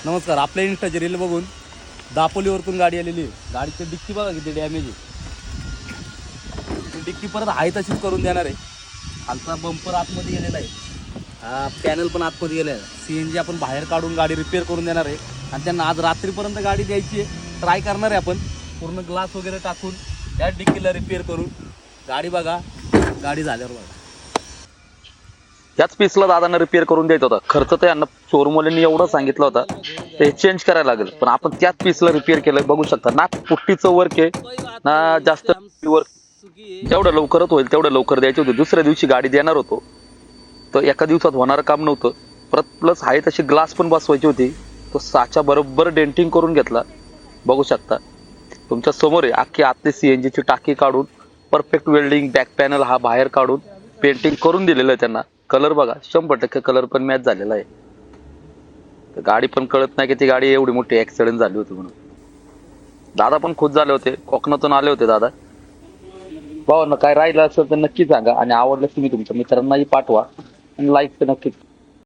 नमस्कार. आपल्या इंस्टाची रील बघून दापोलीवरतून गाडी आलेली आहे. गाडीची डिक्की बघा किती डॅमेज आहे. ती डिक्की परत आहे तशीच करून देणार आहे. खालचा बंपर आतमध्ये गेलेला आहे, हा पॅनल पण आतमध्ये गेला आहे. CNG आपण बाहेर काढून गाडी रिपेअर करून देणार आहे आणि त्यांना आज रात्रीपर्यंत गाडी द्यायची आहे. ट्राय करणार आहे आपण पूर्ण ग्लास वगैरे टाकून त्या डिक्कीला रिपेअर करून. गाडी बघा, गाडी झाल्यावर बघा. याच पीसला दादांना रिपेअर करून द्यायचा होता. खर्च तर यांना शोरूमवाल्यांनी एवढा सांगितला होता ते चेंज करायला लागेल, पण आपण त्याच पीसला रिपेअर केलं. बघू शकता ना, पुट्टीचं वर्क आहे ना जास्त वर्क. जेवढं लवकरच होईल तेवढं लवकर द्यायचे होते. दुसऱ्या दिवशी गाडी देणार होतो, तर एका दिवसात होणारं काम नव्हतं. परत प्लस आहे तशी ग्लास पण बसवायची होती. तो साच्या बरोबर डेंटिंग करून घेतला. बघू शकता तुमच्या समोर आहे. अख्खी आतली CNG ची टाकी काढून परफेक्ट वेल्डिंग, बॅक पॅनल हा बाहेर काढून पेंटिंग करून दिलेलं आहे त्यांना. कलर बघा 100% कलर पण मॅच झालेला आहे. तर गाडी पण कळत नाही की ती गाडी एवढी मोठी ऍक्सिडेंट झाली होती म्हणून. दादा पण खुश झाले होते, कोकणातून आले होते दादा. भावांना काय राहिलं असेल तर नक्की सांगा आणि आवडलं तुम्ही तुमच्या मित्रांनाही पाठवा आणि लाईक तर नक्कीच.